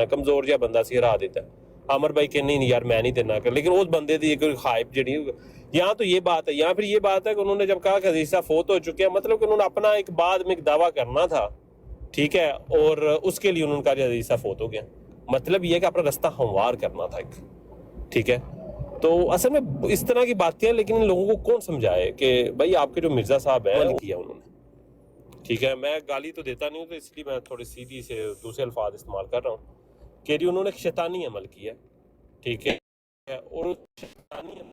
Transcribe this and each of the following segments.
کمزور جہا بندہ سی ہرا دیتا ہے. عامر بھائی کہ نہیں یار میں نہیں دینا کر, لیکن اس بندے دی کوئی خائب جڑی یہاں تو یہ بات ہے. یہاں پھر یہ بات ہے کہ انہوں نے جب کہا کہ عزیز صاحب فوت ہو چکے ہیں, مطلب کہ انہوں نے اپنا ایک بعد میں ایک دعویٰ کرنا تھا, ٹھیک ہے, اور اس کے لیے انہوں نے کہا کہ عزیز صاحب فوت ہو گیا. مطلب یہ کہ اپنا رستہ ہموار کرنا تھا ایک, ٹھیک ہے. تو اصل میں اس طرح کی باتیں ہیں, لیکن ان لوگوں کو کون سمجھائے کہ بھائی آپ کے جو مرزا صاحب ہیں عمل کیا انہوں نے, ٹھیک ہے. میں گالی تو دیتا نہیں ہوں, تو اس لیے میں تھوڑی سیدھی سے دوسرے الفاظ استعمال کر رہا ہوں کہ انہوں نے شیطانی عمل کیا, ٹھیک ہے. اور شیطانی عمل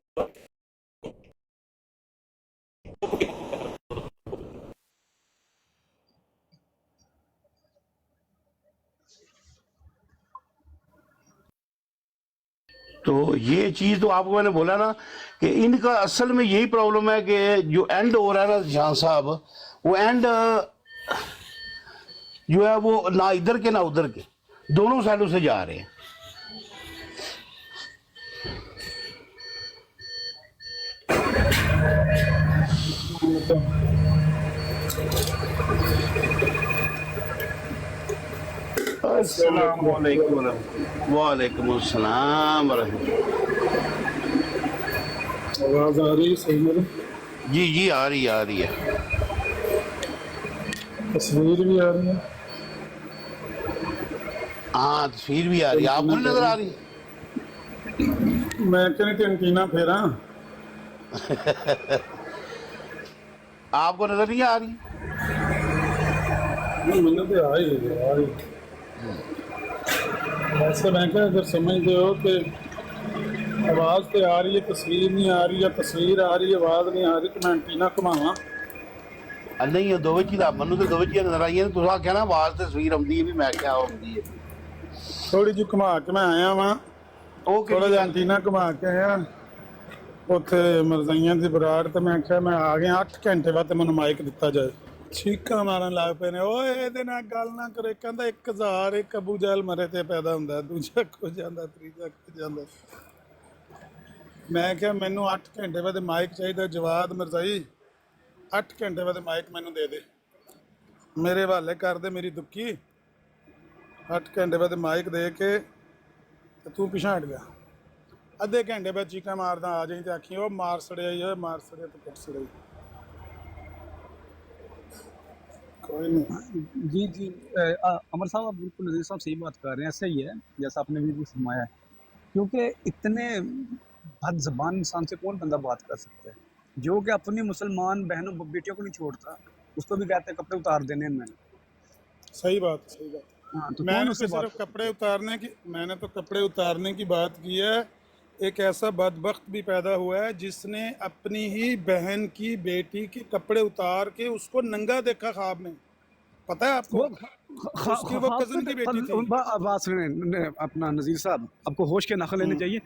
تو یہ چیز تو آپ کو میں نے بولا نا کہ ان کا اصل میں یہی پرابلم ہے کہ جو اینڈ ہو رہا ہے نا جہاں صاحب, وہ اینڈ جو ہے وہ نہ ادھر کے نہ ادھر کے, دونوں سائڈوں سے جا رہے ہیں. السلام علیکم وعلیکم السلام ورحمۃ اللہ. آواز آ رہی ہے صحیح میرے؟ جی جی آ رہی ہے. تصویر بھی آ رہی ہے؟ ہاں تصویر بھی آ رہی ہے. آپ کو نہیں نظر آ رہی؟ میں کہ نہیں کنٹینا پھیرا, آپ کو نظر نہیں آ رہی؟ میں تو آ رہی ایسے میں کہ اگر سمجھتے ہو کہ آواز تو آ رہی ہے تصویر نہیں آ رہی, یا تصویر آ رہی ہے آواز نہیں آ رہی, تو میں انٹینا گھماواں. نہیں دو چیز منو تو دو چیز نظر آئی ہیں. تو کہنا آواز تصویر آتی ہے بھی, میں کیا آتی ہے تھوڑی جی گھما کے میں آیا وہاں, وہ تھوڑا کہڑی جہا گل جی؟ انٹینا گھما کے آیا اتنے مرزائیاں کی براڑ, تو میں کہا میں آ گیا 8 گھنٹے بعد مجھے مائک دتا جائے. چیخاں مارن لگ پے نے, اوے یہ گل نہ کرے, کہندا 1000 ایک ابو جہل مرے تے پیدا ہوندا, دوجا کھو جاندا, تیجا کھو جاندا. میں کہا مینوں 8 گھنٹے بعد مائک چاہیے. جواد مرزائی 8 گھنٹے بعد مائک مینوں دے دے, میرے حوالے کر دے میری دکی. 8 گھنٹے بعد مائک دے کے تو پیچھے ہٹ گیا. ادھے گھنٹے بعد چیخاں ماردا آ جائیں تے آکھیں او مار سڑیا ہی, مار سڑیا تو کٹ سڑیا. کوئی نہیں. جی عمر صاحب آپ بالکل نذیر صاحب صحیح بات کر رہے ہیں. ایسا ہی ہے جیسا آپ نے بھی فرمایا ہے, کیونکہ اتنے بد زبان انسان سے کون بندہ بات کر سکتا ہے جو کہ اپنی مسلمان بہنوں بیٹیوں کو نہیں چھوڑتا, اس کو بھی کہتے ہیں کپڑے اتار دینے میں نے. صحیح بات, صحیح بات. ہاں تو میں کون نے اس تو سے بات صرف کر کپڑے سکتا ہے؟ اتارنے کی بات کی ہے. ایک ایسا بدبخت بھی پیدا ہوا ہے جس نے اپنی ہی بہن کی بیٹی کے کپڑے اتار کے اس کو ننگا دیکھا خواب میں. پتہ ہے آپ کو؟ وہ اس کی وہ خواب کزن کی بیٹی تھی. بات سنیں اپنا نذیر صاحب, آپ کو ہوش کے ناخن لینے چاہیے.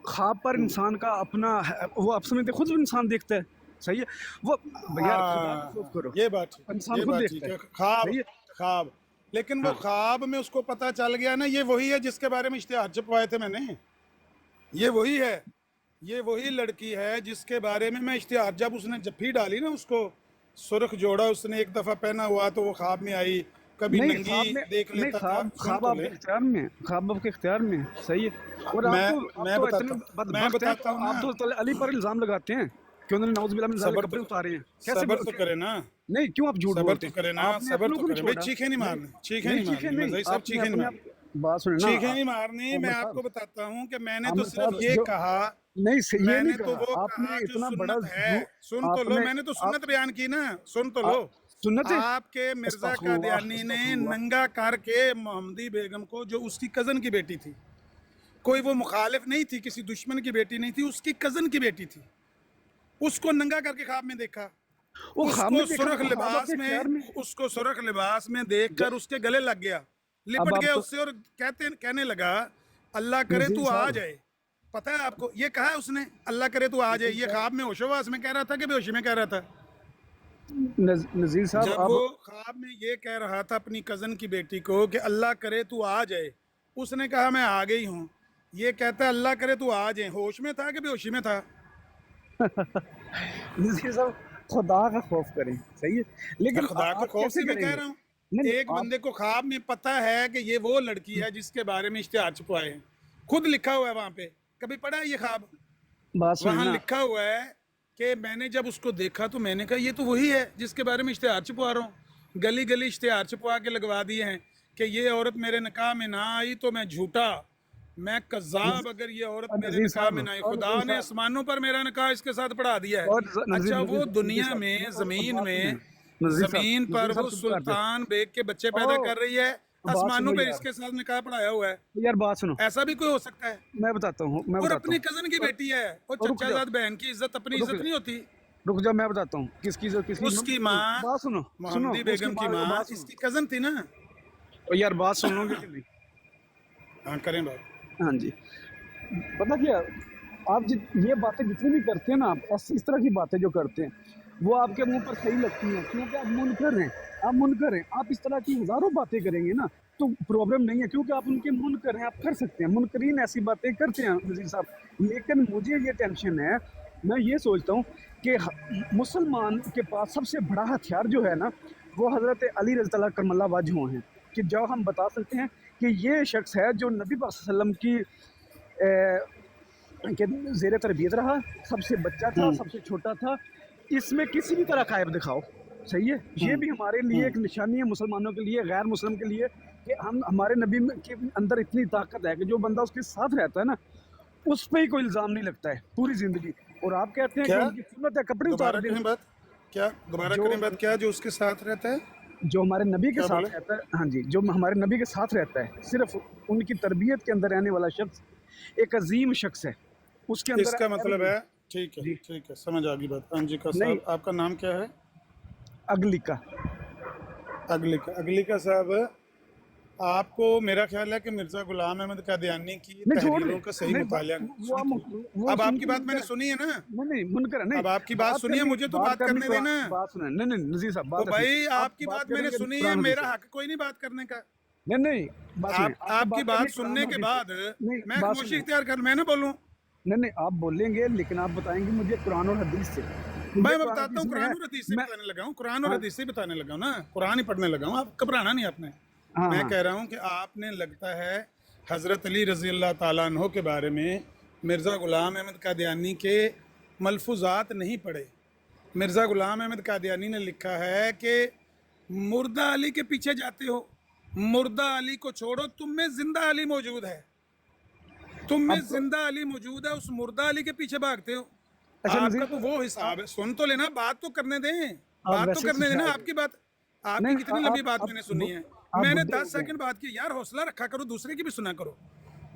خواب پر انسان کا اپنا وہ آپ سمجھتے خود انسان دیکھتا ہے, صحیح ہے. وہ یار خدا کا خوف کرو, یہ بات ٹھیک, انسان یہ خود بات دیکھتا ٹھیک ہے. ہے, صحیح ہے. خواب لیکن وہ ہاں خواب میں اس کو پتہ چل گیا نا, یہ وہی ہے جس کے بارے میں اشتہار چھپوائے تھے میں نے. یہ وہی ہے, یہ وہی لڑکی ہے جس کے بارے میں اشتہار, جب اس نے جفی ڈالی نا, اس کو سرخ جوڑا اس نے ایک دفعہ پہنا ہوا تو وہ خواب میں آئی, کبھی نہیں خواب ننگی میں دیکھ نہیں, لیتا تھا. سن خواب تو آپ کے لے, اختیار میں, خواب آپ کے اختیار میں, صحیح ہے. اور آپ تو اتنے میں بدبخت ہیں, بتاتا ہوں آپ نا. تو علی پر الزام لگاتے ہیں کہ انہوں نے نعوذ باللہ من ذالک کپڑے اتارے ہیں. کیسے صبر تو کرے نا, نہیں, کیوں آپ جھوٹ صبر بولتے تو ہیں؟ کرے نا, آپ نے صبر اپنوں تو کو نہیں کرے. بھائی چھوڑا. چیخیں نہیں نہیں مارنی, چیخیں نہیں نہیں چیخیں مارنی, نہیں, مرزائی صاحب آپ نے چیخیں نہیں اپنے مارنی, بات سنیں نا. چیخیں نہیں مارنی. میں عمر آپ کو صاحب, بتاتا ہوں کہ میں نے تو عمر صرف صاحب یہ جو کہا, نہیں یہ میں نہیں نے تو کہا وہ آپ کہا نے, جو اتنا بڑا سنت ہے. سن تو آپ لو, نے میں نے تو سنت بیان کی نا, سن تو لو. سنت ہے. آپ کے مرزا استغفر اللہ قادیانی نے استغفر اللہ. ننگا کر کے محمدی بیگم کو, جو اس کی کزن کی بیٹی تھی, کوئی وہ مخالف نہیں تھی, کسی دشمن کی بیٹی نہیں تھی, اس کی کزن کی بیٹی تھی, اس کو ننگا کر کے خواب میں دیکھا. وہ اس خواب کو میں دیکھا سرخ تو خواب آپ کے لباس میں, اختیار میں. اس کو سرخ لباس میں دیکھ کر اس کے گلے لگ گیا, اب لپٹ آپ گیا کو اس سے, اور کہنے لگا اللہ کرے نذیر تو آ صاحب, جائے. پتہ ہے آپ کو, یہ کہا اس نے اللہ کرے تو آ جائے. یہ خواب میں ہوش و حواس میں کہہ رہا تھا کہ بے ہوشی میں کہہ رہا تھا؟ نذیر صاحب جب اب وہ خواب میں یہ کہہ رہا تھا اپنی کزن کی بیٹی کو کہ اللہ کرے تو آ جائے, اس نے کہا میں آ گئی ہوں. یہ کہتا ہے اللہ کرے تو آ جائے. ہوش میں تھا کہ بے ہوشی میں تھا؟ نذیر صاحب خدا کا خوف کریں, صحیح ہے, لیکن خدا کے آپ خوف سے کیسے میں کریں کہہ گے؟ رہا ہوں. नहीं, एक आप- बंदे को ख्वाब में पता है कि ये वो लड़की है जिसके बारे में इश्तिहार छपवाए हैं, खुद लिखा हुआ है वहां पे, कभी पढ़ा है ये ख्वाब? बात सुनिए वहां ना, लिखा हुआ है कि मैंने जब उसको देखा तो मैंने कहा ये तो वही है जिसके बारे में इश्तिहार छपवा रहा हूँ। गली गली इश्तिहार छपवा के लगवा दिए हैं कि ये औरत मेरे निकाह में ना आई तो मैं झूठा, मैं कज़ाब, अगर ये औरत और मेरे नज़ीर निकाह में साहब, ना आई, और खुदा नज़ीर ने साहब, आसमानों पर मेरा निकाह इसके साथ पढ़ा दिया है। और नज़ीर- अच्छा, वो नज़ीर- दुनिया नज़ीर में साहब, जमीन बात में सुनिए। नज़ीर साहब, जमीन पर नज़ीर साहब वो चुप कर दे। सुल्तान बेग के बच्चे पैदा ओ, कर रही है, बात आसमानों सुनो पर यार। इसके साथ निकाह पढ़ाया हुआ है। यार बात सुनो, ऐसा भी कोई हो सकता है? मैं बताता हूँ, मैं और बताता अपनी हूँ। कजन की बेटी है, और रुक जाओ। चचाजाद बहन की इज्जत अपनी रुक इज्जत जाओ। नहीं होती? रुक जाओ, मैं बताता हूँ किसकी उसकी माँ बात सुनो, मोहम्मदी बेगम की माँ बात सुनो। इसकी कजन थी ना। और यार बात सुन लोगे कि नहीं? हाँ, करें बात। हाँ जी, पता क्या, आप ये बातें जितनी भी करते हैं ना, आप इस तरह की बातें जो करते हैं वो आपके मुंह पर सही लगती हैं क्योंकि आप मुनकर हैं, आप मुनकर हैं। आप इस तरह की हज़ारों बातें करेंगे ना तो प्रॉब्लम नहीं है, क्योंकि आप उनके मुनकर हैं, आप कर सकते हैं। मुनकरीन ऐसी बातें करते हैं नज़ीर साहब, लेकिन मुझे ये टेंशन है, मैं ये सोचता हूँ कि मुसलमान के पास सबसे बड़ा हथियार जो है ना वो हज़रत अली रज़ी अल्लाह करमल्लाहु वजहू हैं, कि जो हम बता सकते हैं कि ये शख्स है जो नबी पाक सल्लल्लाहु अलैहि वसल्लम की के ज़ेर तरबियत रहा, सबसे बच्चा था, सबसे छोटा था। इसमें किसी भी तरह का ऐब दिखाओ, सही है, ये भी हमारे लिए एक निशानी है, मुसलमानों के लिए, गैर मुस्लिम के लिए, कि हमारे नबी के अंदर इतनी ताकत है कि जो बंदा उसके साथ रहता है ना उस पर ही कोई इल्ज़ाम नहीं लगता है पूरी ज़िंदगी। और आप कहते हैं कि क्या? उनकी सुन्नत है कपड़े उतार दोबारा दे, करें बात। क्या दोबारा जो- करें बात? क्या जो उसके साथ रहता है? जो हमारे नबी के क्या साथ बोले? रहता है, हाँ जी, जो हमारे नबी के साथ रहता है, सिर्फ उनकी तरबियत के अंदर रहने वाला शख्स एक अजीम शख्स है, उसके अंदर इसका मतलब है, ठीक है, जी। ठीक है, समझ आ गई बात। हाँ जी का नहीं। साहब, आपका नाम क्या है? अगली का। अगली का साहब, आपको मेरा ख्याल है कि मिर्जा गुलाम अहमद कादियानी की नहीं, छोड़ तहरीरों दे। का सही नहीं, मुतालिया वो हम- वो अब आपकी सुन- बात मैंने सुनी है ना। नहीं मुनकर है, नहीं अब आपकी बात सुनिए, करनी- मुझे तो बात करने करनी- देना। बात सुने, नहीं नहीं नज़ीर साहब, तो बात भाई रखिए। आप आपकी बात मैंने करेंगे सुनी है, कुरान मेरा हदीस हक कोई नहीं बात करने का। से। नहीं बात सुनिए, आपकी बात करनी सुनने कुरान के हदीस बाद से। नहीं, मैं बात खामोशी सुनिए। इख्तियार कर, मैं ना बोलूं? नहीं आप बोलेंगे, लेकिन आप बताएंगे मुझे कुरान और हदीस से। मैं बताता हूँ, कुरान और हदीस से मैं- बताने लगा हूँ, कुरान और हाँ। हदीस से बताने लगा हूँ ना, कुरान ही पढ़ने लगा हूँ, आप घबराना नहीं आपने। हाँ, मैं हाँ। कह रहा हूँ कि आपने लगता है हज़रत अली रज़ी अल्लाह ताला अन्हो के बारे में मिर्ज़ा ग़ुलाम अहमद कादियानी के मलफूज़ात नहीं पढ़े। मिर्ज़ा ग़ुलाम अहमद कादियानी ने लिखा है कि मुर्दा अली के पीछे जाते हो, मुर्दा अली को छोड़ो, तुम में जिंदा अली मौजूद है, तुम में जिंदा अली मौजूद है, उस मुर्दा अली के पीछे भागते हो। अच्छा, आपका नज़ीर तो वो हिसाब है, सुन तो लेना, बात तो करने दें, बात तो वैसे करने देना। सुझाव- आपकी बात, आपकी नहीं, कितनी लंबी बात आप- मैंने सुनी है, आप मैंने बुड्ढे 10 हो गए। सेकंड बात की। यार हौसला रखा करो, दूसरे की भी सुना करो।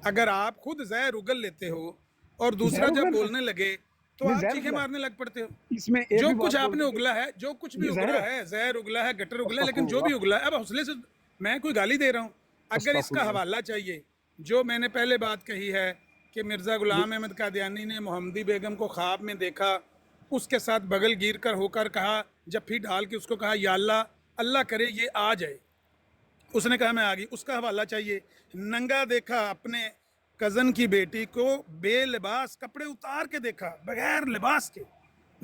अगर आप खुद ज़हर उगल लेते हो और दूसरा ज़हर जब उगल- बोलने लगे तो नहीं, आप ज़हर चीखें उगला। मारने लग पड़ते हो। इसमें एक जो भी कुछ बात आपने बोल- उगला है, जो कुछ भी ये उगला ज़हर है, जहर उगला है, गटर उगला है, लेकिन जो भी उगला है, अब हौसले से, मैं कोई गाली दे रहा हूँ। अगर इसका अस्तगफुरुल्लाह। हवाला चाहिए, जो मैंने पहले बात कही है कि मिर्ज़ा ग़ुलाम अहमद कादियानी ने मोहम्मदी बेगम को ख्वाब में देखा, उसके साथ बगल गिर कर होकर कहा, जफ्फी डाल के उसको कहा, या अल्लाह, अल्लाह करे ये आ जाए, उसने कहा मैं आ गई, उसका हवाला चाहिए। नंगा देखा अपने कज़न की बेटी को, बेलिबास, कपड़े उतार के देखा, बगैर लिबास के,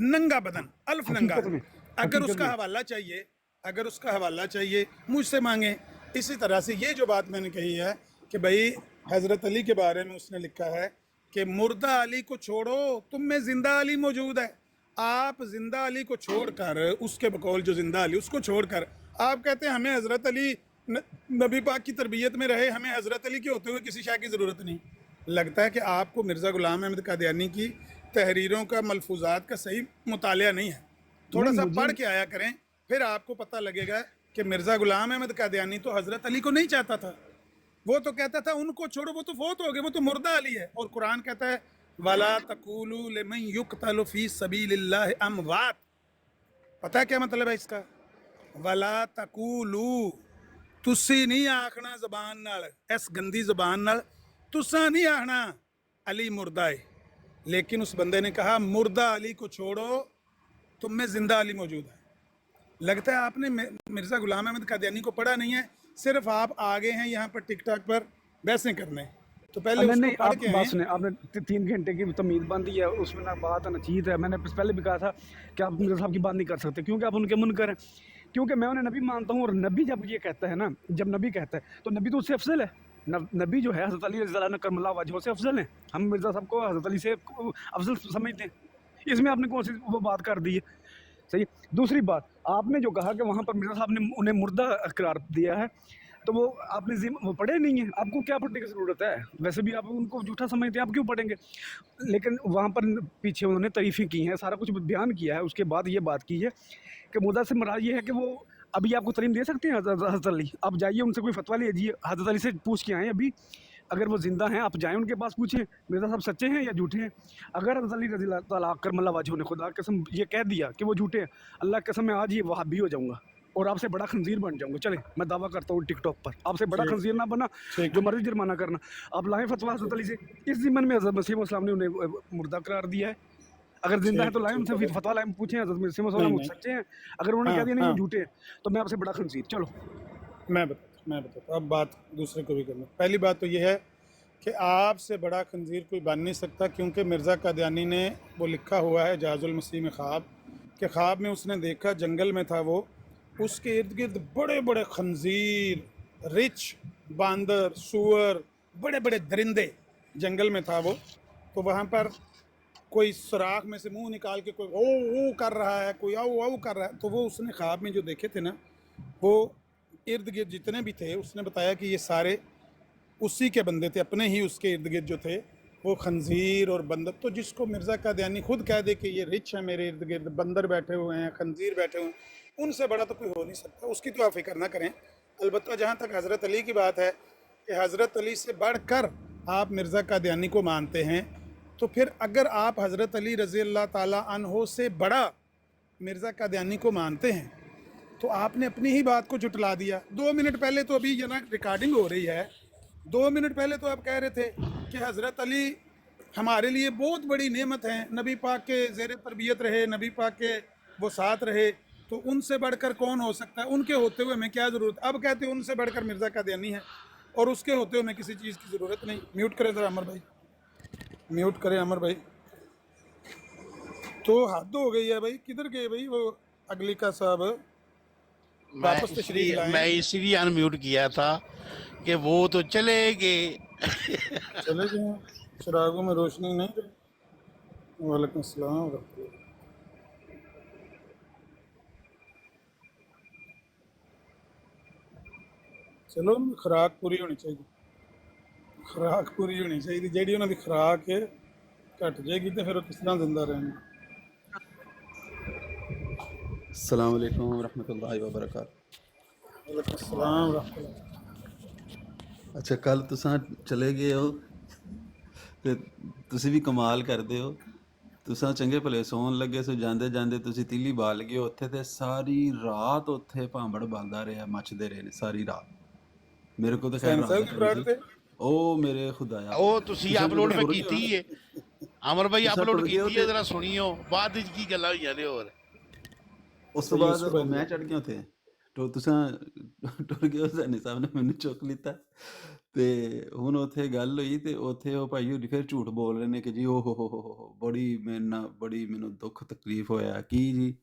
नंगा बदन, अल्फ नंगा। हकीकत में, अगर हकीकत उसका में। हवाला चाहिए, अगर उसका हवाला चाहिए मुझसे मांगे। इसी तरह से ये जो बात मैंने कही है कि भाई हज़रत अली के बारे में उसने लिखा है कि मुर्दा अली को छोड़ो, तुम में जिंदा अली मौजूद है। आप जिंदा अली को छोड़कर, उसके बकौल जो जिंदा अली, उसको छोड़कर आप कहते हैं हमें हज़रत अली नबी पाक की तरबियत में रहे, हमें हज़रत अली के होते हुए किसी शाह की ज़रूरत नहीं। लगता है कि आपको मिर्ज़ा ग़ुलाम अहमद कादियानी की तहरीरों का, मलफूज़ात का सही मुतालिया नहीं है। थोड़ा सा पढ़ के आया करें, फिर आपको पता लगेगा कि मिर्ज़ा ग़ुलाम अहमद कादियानी तो हज़रत अली को नहीं चाहता था। वो तो कहता था उनको छोड़ो, वो तो फौत हो गए, वो तो मुर्दा अली है। और कुरान कहता है वला तक़ूलू लिमन युक़तलु फ़ी सबीलिल्लाहि अमवात। पता है क्या मतलब है इसका? वला तक़ूलू, तुसी नहीं आखना ज़बान नाल, इस गंदी ज़बान नाल तुसा नहीं आखना अली मुर्दा है। लेकिन उस बंदे ने कहा मुर्दा अली को छोड़ो, तुम में जिंदा अली मौजूद है। लगता है आपने मिर्ज़ा ग़ुलाम अहमद कादियानी को पढ़ा नहीं है, सिर्फ आप आ गए हैं यहाँ पर टिकटॉक पर बहसें करने। तो पहले नहीं उसको नहीं, पढ़ आप के बात आएं। सुने, आपने 3 घंटे की तमीज़ बांधी है, उसमें ना बात है ना चीज़ है। मैंने पहले भी कहा था कि आप मिर्ज़ा साहब की बात नहीं कर सकते क्योंकि आप उनके मुनकर हैं, क्योंकि मैं उन्हें नबी मानता हूँ, और नबी जब ये कहता है ना, जब नबी कहता है तो नबी तो उससे अफजल है। नबी जो है हज़रत अली रज़ी अल्लाह अन्हु करमल्लाहु वजहहु से अफजल हैं। हम मिर्ज़ा साहब को हज़रत अली से अफजल समझते हैं। इसमें आपने कौन सी वो बात कर दी है? सही। दूसरी बात, आपने जो कहा कि वहाँ पर मिर्ज़ा साहब ने उन्हें मुर्दा करार दिया है, तो वो आपने वो पढ़े नहीं है, आपको क्या पढ़ने की ज़रूरत है? वैसे भी आप उनको झूठा समझते हैं, आप क्यों पढ़ेंगे? लेकिन वहाँ पर पीछे उन्होंने तारीफ़ें की हैं, सारा कुछ बयान किया है, उसके बाद ये बात की है कि मुद्दा से मुराद ये है कि वो अभी आपको तालीम दे सकते हैं हज़रत अली। आप जाइए उनसे कोई फतवा लीजिए, हज़रत अली से पूछ के आएँ अभी। अगर वो ज़िंदा हैं, आप जाएँ उनके पास, पूछें मिर्ज़ा साहब सच्चे हैं या झूठे हैं। अगर हज़रत अली रज़ी अल्लाह तआला करमल्लाहु वजहहु ने खुदा की कसम ये कह दिया कि वो झूठे हैं, अल्लाह की कसम मैं आज ही वहाबी हो जाऊँगा और आपसे बड़ा खंजीर बन जाऊँगा। चलें, मैं दावा करता हूँ टिकटॉक पर, आपसे बड़ा ठीक खंजीर ना बना, ठीक जो मर्ज़ी जुर्माना करना। आप लाएँ फतवा हज़रत अली से, इस ज़िम्मन में हज़रत मसीह मौऊद ने उन्हें मुर्दा करार दिया है। अगर ज़िंदा है तो लाएँ उनसे, ठीक फिर है। फतवा लाएँ, पूछें हज़रत मसीह नहीं मौऊद नहीं, सच्चे हैं। अगर उन्होंने कह हाँ दिया नहीं वो हाँ, झूठे हैं, तो मैं आपसे बड़ा खंजीर। चलो। मैं बताता हूँ। अब बात दूसरे को भी करना। पहली बात तो ये है कि आपसे बड़ा खंजीर कोई बन नहीं सकता, क्योंकि मिर्ज़ा कादियानी ने वो लिखा हुआ है जाजुल मसीह में ख्वाब, कि ख्वाब में उसने देखा, जंगल में था वो, उसके इर्द गिर्द बड़े बड़े खंजीर, रिछ, बांदर, सूअर, बड़े बड़े दरिंदे जंगल में था वो। तो वहाँ पर कोई सुराख में से मुंह निकाल के कोई ओ कर रहा है, कोई आओ कर रहा है। तो वो उसने ख्वाब में जो देखे थे ना, वो इर्द गिर्द जितने भी थे, उसने बताया कि ये सारे उसी के बंदे थे, अपने ही उसके इर्द गिर्द जो थे वो खंजीर और बंदर। तो जिसको मिर्ज़ा कादियानी खुद कह दे कि ये रिच है, मेरे इर्द गिर्द बंदर बैठे हुए हैं, खंजीर बैठे हुए हैं, उनसे बड़ा तो कोई हो नहीं सकता। उसकी तो आप फिक्र ना करें। अलबत्ता जहाँ तक हज़रत अली की बात है कि हज़रत अली से बढ़कर आप मिर्ज़ा कादियानी को मानते हैं, तो फिर अगर आप हज़रत अली रज़ी अल्लाह ताला अन्हो से बड़ा मिर्ज़ा कादियानी को मानते हैं, तो आपने अपनी ही बात को जुटला दिया। 2 मिनट पहले तो, अभी जना रिकॉर्डिंग हो रही है, 2 मिनट पहले तो आप कह रहे थे कि हज़रत अली हमारे लिए बहुत बड़ी नेमत हैं, नबी पाक के ज़ेर तरबियत रहे, नबी पाक के वो साथ रहे, तो उनसे बढ़कर कौन हो सकता है, उनके होते हुए हमें क्या ज़रूरत। अब कहते हैं उनसे बढ़कर मिर्ज़ा कादियानी है, और उसके होते हुए हमें किसी चीज़ की ज़रूरत नहीं। म्यूट करें ज़रा अमर भाई, म्यूट करें अमर भाई। तो हद हो गई है भाई, किधर गए भाई वो अगली का साहब, वापस तशरीफ मैं लाएं। इसलिए अनम्यूट किया था कि वो तो चले गए। चले गए, चिरागों में रोशनी नहीं रही। वालेकुम अस्सलाम व रहमतुल्लाह। चलो, खुराक पूरी होनी चाहिए, खुराक पूरी होनी चाहिए। ਜਿਹੜੀ ਉਹਨਾਂ ਦੀ खुराक है घट जाएगी तो फिर वो किस तरह जिंदा रहेंगे। अस्सलाम वालेकुम रहमतुल्लाहि व बरकातहू। वालेकुम अस्सलाम व रहमतुल्लाह। अच्छा, कल तुसां चले गए हो ਤੇ ਤੁਸੀਂ ਵੀ ਕਮਾਲ ਕਰਦੇ ਹੋ। ਤੁਸਾਂ ਚੰਗੇ ਭਲੇ ਸੌਣ ਲੱਗੇ ਸੋ, ਜਾਂਦੇ ਜਾਂਦੇ ਤੁਸੀਂ ਤੀਲੀ ਬਾਲ ਗਏ ਉੱਥੇ, ਤੇ ਸਾਰੀ ਰਾਤ ਉੱਥੇ ਭਾਂਬੜ ਬਲਦਾ ਰਿਹਾ, ਮੱਚਦੇ ਰਹੇ ਨੇ ਸਾਰੀ ਰਾਤ। ਮੇਰੇ ਕੋਲ ਤਾਂ ਖੈਰ हुसैन ਰਾਤ साहब ਦਾ की ਟਾਈਮ खुराक ਸੀ। थे। ਉਹ ਮੇਰੇ ਖੁਦਾਇਆ, ਉਹ ਤੁਸੀਂ ਤੁਸੀਂ ਅਪਲੋਡ ਟੁਰ ਗਏ ਕੀਤੀ ਹੋ, ਹੈ ਅਮਰ ਭਾਈ, ਤੁਸਾਂ ਅਪਲੋਡ ਟੁਰ ਗਏ ਹੋ ਕੀਤੀ ਹੈ, ਤੇ ਜਰਾ ਸੁਣੀਓ ਬਾਅਦ ਵਿੱਚ ਕੀ ਗੱਲਾਂ ਹੋਈਆਂ ਨੇ ਹੋਰ। ਉਸ ਤੋਂ सही ਬਾਅਦ यूसुफ ਉਹ भाई ਮੈਂ ने। ਚੜ ਗਿਆ ਉੱਥੇ। ਤੁਸਾਂ ਟੁਰ ਗਏ ਹੋ, ਸੈਣੀ ਸਾਹਿਬ ਨੇ ਮੈਨੂੰ ਚੁੱਕ ਲਿੱਤਾ। ਤੇ ਹੁਣ ਉੱਥੇ ਗੱਲ ਹੋਈ, ਤੇ ਉੱਥੇ ਉਹ ਭਾਈ ਹੋਰੀ ਫਿਰ ਝੂਠ ਬੋਲ ਰਹੇ ਨੇ ਕਿ ਜੀ ਉਹ ਹੋ ਬੜੀ ਮੇਰੇ ਨਾਲ, ਬੜੀ ਮੈਨੂੰ ਦੁੱਖ ਤਕਲੀਫ ਹੋਇਆ। ਕੀ ਜੀ?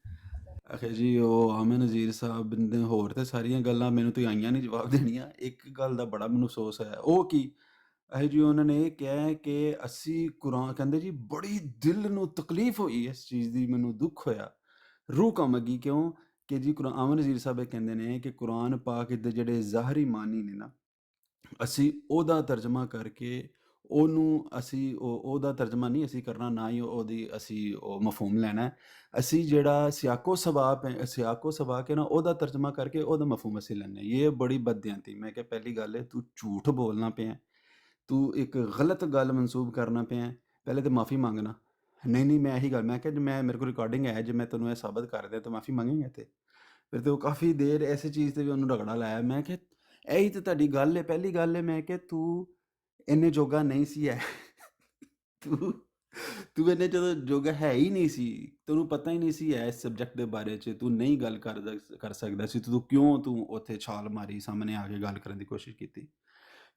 ਆਖੇ ਜੀ ਉਹ ਆਮਿਰ ਨਜ਼ੀਰ ਸਾਹਿਬ ਨੇ, ਹੋਰ ਤੇ ਸਾਰੀਆਂ ਗੱਲਾਂ ਮੈਨੂੰ ਤਾਂ ਆਈਆਂ ਨਹੀਂ ਜਵਾਬ ਦੇਣੀਆਂ, ਇੱਕ ਗੱਲ ਦਾ ਬੜਾ ਮੈਨੂੰ ਅਫਸੋਸ ਹੋਇਆ। ਉਹ ਕੀ? ਇਹ ਜੀ ਉਹਨਾਂ ਨੇ ਇਹ ਕਿਹਾ ਹੈ ਕਿ ਅਸੀਂ ਕੁਰਾਨ, ਕਹਿੰਦੇ ਜੀ ਬੜੀ ਦਿਲ ਨੂੰ ਤਕਲੀਫ ਹੋਈ ਇਸ ਚੀਜ਼ ਦੀ, ਮੈਨੂੰ ਦੁੱਖ ਹੋਇਆ, ਰੂਹ ਕੰਮ ਲੱਗੀ। ਕਿਉਂ? ਕਿ ਜੀ ਕੁਰਾਨ, ਆਮਿਰ ਨਜ਼ੀਰ ਸਾਹਿਬ ਇਹ ਕਹਿੰਦੇ ਨੇ ਕਿ ਕੁਰਾਨ ਪਾਕ ਦੇ ਜਿਹੜੇ ਜ਼ਾਹਰੀ ਮਾਨੀ ਨੇ ਨਾ, ਅਸੀਂ ਉਹਦਾ ਤਰਜਮਾ ਕਰਕੇ ਅਸੀਂ ਉਹਦਾ ਤਰਜਮਾ ਨਹੀਂ ਅਸੀਂ ਕਰਨਾ, ਨਾ ਹੀ ਉਹਦੀ ਅਸੀਂ ਉਹ ਮਫਹੂਮ ਲੈਣਾ ਹੈ। ਅਸੀਂ ਜਿਹੜਾ ਸਿਆਕੋ ਸਵਾਕ ਹੈ ਨਾ, ਉਹਦਾ ਤਰਜਮਾ ਕਰਕੇ ਉਹਦਾ ਮਫਹੂਮ ਅਸੀਂ ਲੈਣਾ। ਇਹ ਬੜੀ ਬਦਦਿਆਂਤੀ। ਮੈਂ ਕਿਹਾ ਪਹਿਲੀ ਗੱਲ ਹੈ, ਤੂੰ ਝੂਠ ਬੋਲਣਾ ਪਿਆ, ਤੂੰ ਇੱਕ ਗਲਤ ਗੱਲ ਮਨਸੂਬ ਕਰਨਾ ਪਿਆ, ਪਹਿਲੇ ਤਾਂ ਮਾਫੀ ਮੰਗਣਾ। ਨਹੀਂ ਮੈਂ ਇਹੀ ਗੱਲ, ਮੈਂ ਕਿਹਾ ਜੇ ਮੇਰੇ ਕੋਲ ਰਿਕਾਰਡਿੰਗ ਹੈ, ਜੇ ਮੈਂ ਤੈਨੂੰ ਇਹ ਸਾਬਤ ਕਰ ਦਿਆਂ ਤਾਂ ਮਾਫੀ ਮੰਗੇਗਾ। ਤੇ ਫਿਰ ਤੇ ਉਹ ਕਾਫੀ ਦੇਰ ਐਸੇ ਚੀਜ਼ ਤੇ ਵੀ ਉਹਨੂੰ ਰਗੜਾ ਲਾਇਆ। ਮੈਂ ਕਿਹਾ ਇਹੀ ਤਾਂ ਤੁਹਾਡੀ ਗੱਲ ਹੈ, ਪਹਿਲੀ ਗੱਲ ਹੈ। ਮੈਂ ਕਿਹਾ ਤੂੰ ਇੰਨੇ ਜੋਗਾ ਨਹੀਂ ਸੀ ਹੈ। ਤੂੰ ਇੰਨੇ ਜਦੋਂ ਜੋਗਾ ਹੈ ਹੀ ਨਹੀਂ ਸੀ, ਤੈਨੂੰ ਪਤਾ ਹੀ ਨਹੀਂ ਸੀ ਹੈ ਇਸ ਸਬਜੈਕਟ ਦੇ ਬਾਰੇ 'ਚ, ਤੂੰ ਨਹੀਂ ਗੱਲ ਕਰ ਸਕਦਾ ਸੀ, ਤੂੰ ਕਿਉਂ ਉੱਥੇ ਛਾਲ ਮਾਰੀ, ਸਾਹਮਣੇ ਆ ਕੇ ਗੱਲ ਕਰਨ ਦੀ ਕੋਸ਼ਿਸ਼ ਕੀਤੀ।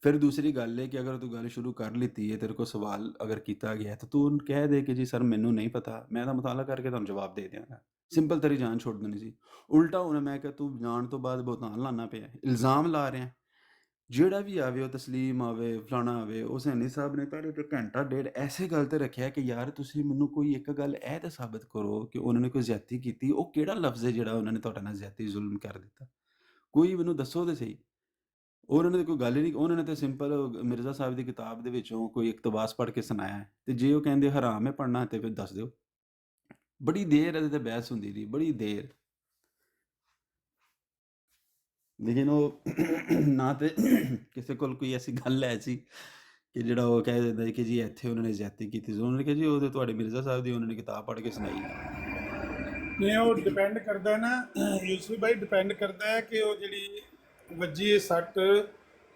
ਫਿਰ ਦੂਸਰੀ ਗੱਲ ਹੈ ਕਿ ਅਗਰ ਤੂੰ ਗੱਲ ਸ਼ੁਰੂ ਕਰ ਲਿੱਤੀ ਹੈ, ਤੇਰੇ ਕੋਲ ਸਵਾਲ ਅਗਰ ਕੀਤਾ ਗਿਆ ਤਾਂ ਤੂੰ ਕਹਿ ਦੇ ਕਿ ਜੀ ਸਰ ਮੈਨੂੰ ਨਹੀਂ ਪਤਾ, ਮੈਂ ਤਾਂ ਮੁਤਾਲਾ ਕਰਕੇ ਤੁਹਾਨੂੰ ਜਵਾਬ ਦੇ ਦਿਆਂਗਾ। ਸਿੰਪਲ ਤੇਰੀ ਜਾਨ ਛੁੱਟ ਦੇਣੀ ਸੀ। ਉਲਟਾ ਹੁਣ ਮੈਂ ਕਿਹਾ ਤੂੰ ਜਾਣ ਤੋਂ ਬਾਅਦ ਬਹੁਤਾਨ ਲਾਉਣਾ ਪਿਆ, ਇਲਜ਼ਾਮ ਲਾ ਰਿਹਾ। ਜਿਹੜਾ ਵੀ ਆਵੇ, ਉਹ ਤਸਲੀਮ ਆਵੇ, ਫਲਾਣਾ ਆਵੇ, ਉਹ ਸੈਣੀ ਸਾਹਿਬ ਨੇ ਪਹਿਲੇ ਤਾਂ ਘੰਟਾ ਡੇਢ ਐਸੇ ਗੱਲ ਤੇ ਰੱਖਿਆ ਕਿ ਯਾਰ ਤੁਸੀਂ ਮੈਨੂੰ ਕੋਈ ਇੱਕ ਗੱਲ ਇਹ ਤਾਂ ਸਾਬਿਤ ਕਰੋ ਕਿ ਉਹਨਾਂ ਨੇ ਕੋਈ ਜ਼ਿਆਦਤੀ ਕੀਤੀ। ਉਹ ਕਿਹੜਾ ਲਫ਼ਜ਼ ਹੈ ਜਿਹੜਾ ਉਹਨਾਂ ਨੇ ਤੁਹਾਡੇ ਨਾਲ ਜ਼ਿਆਦਤੀ ਜ਼ੁਲਮ ਕਰ ਦਿੱਤਾ? ਕੋਈ ਮੈਨੂੰ ਦੱਸੋ ਤੇ ਸਹੀ। ਉਹਨਾਂ ਨੇ ਤਾਂ ਕੋਈ ਗੱਲ ਹੀ ਨਹੀਂ, ਉਹਨਾਂ ਨੇ ਤਾਂ ਸਿੰਪਲ ਮਿਰਜ਼ਾ ਸਾਹਿਬ ਦੀ ਕਿਤਾਬ ਦੇ ਵਿੱਚੋਂ ਕੋਈ ਇਕਤਬਾਸ ਪੜ੍ਹ ਕੇ ਸੁਣਾਇਆ ਹੈ, ਤੇ ਜੇ ਉਹ ਕਹਿੰਦੇ ਹਰਾਮ ਹੈ ਪੜ੍ਹਨਾ ਤੇ ਫਿਰ ਦੱਸ ਦਿਓ। ਬੜੀ ਦੇਰ ਇਹਦੇ ਤੇ ਬਹਿਸ ਹੁੰਦੀ ਰਹੀ, ਬੜੀ ਦੇਰ। ਲੇਕਿਨ ਉਹ ਨਾ ਤੇ ਕਿਸੇ ਕੋਲ ਕੋਈ ਐਸੀ ਗੱਲ ਹੈ ਸੀ ਕਿ ਜਿਹੜਾ ਉਹ ਕਹਿ ਦਿੰਦਾ ਸੀ ਕਿ ਜੀ ਇੱਥੇ ਉਹਨਾਂ ਨੇ ਜ਼ਿਆਦਤੀ ਕੀਤੀ ਸੀ। ਉਹਨਾਂ ਨੇ ਕਿਹਾ ਜੀ ਉਹ ਤੇ ਤੁਹਾਡੇ ਮਿਰਜ਼ਾ ਸਾਹਿਬ ਦੀ ਉਹਨਾਂ ਨੇ ਕਿਤਾਬ ਪੜ੍ਹ ਕੇ ਸੁਣਾਈ ਹੈ। ਨਹੀਂ, ਉਹ ਡਿਪੈਂਡ ਕਰਦਾ ਨਾ ਯੂਸਫ ਭਾਈ, ਡਿਪੈਂਡ ਕਰਦਾ ਹੈ ਕਿ ਉਹ ਜਿਹੜੀ ਵੱਜੀ ਹੈ ਸੱਟ,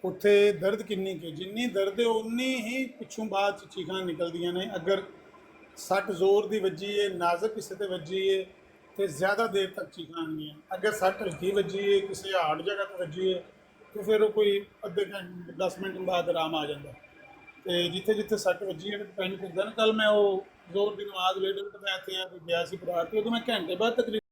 ਉੱਥੇ ਦਰਦ ਕਿੰਨੀ ਕੁ, ਜਿੰਨੀ ਦਰਦ ਹੈ ਉਨੀ ਹੀ ਪਿੱਛੋਂ ਬਾਅਦ 'ਚ ਚੀਖਾਂ ਨਿਕਲਦੀਆਂ ਨੇ। ਅਗਰ ਸੱਟ ਜ਼ੋਰ ਦੀ ਵੱਜੀ ਹੈ, ਨਾਜ਼ੁਕ ਕਿਸੇ ਤੇ ਵੱਜੀ ਹੈ, ਤੇ ਜ਼ਿਆਦਾ ਦੇਰ ਤੱਕ ਚੀਖਾਂ ਆਉਣਗੀਆਂ। ਅਗਰ ਸੱਟ ਹਲਕੀ ਵੱਜੀ ਹੈ, ਕਿਸੇ ਹਾਰਡ ਜਗ੍ਹਾ 'ਤੇ ਵੱਜੀ ਹੈ, ਤੇ ਫਿਰ ਉਹ ਕੋਈ ਅੱਧੇ ਘੰਟੇ 10 ਮਿੰਟ ਬਾਅਦ ਆਰਾਮ ਆ ਜਾਂਦਾ। ਤੇ ਜਿੱਥੇ ਜਿੱਥੇ ਸੱਟ ਵੱਜੀ ਹੈ ਡਿਪੈਂਡ ਕਰਦਾ ਨਾ। ਕੱਲ ਮੈਂ ਉਹ ਜ਼ੋਰ ਦੀ ਨਮਾਜ਼ ਵੇਲੇ ਮੈਂ ਇੱਥੇ ਗਿਆ ਸੀ ਪਰਿਵਾਰ 'ਤੇ, ਉਦੋਂ ਮੈਂ ਘੰਟੇ ਬਾਅਦ ਤਕਰੀਬਨ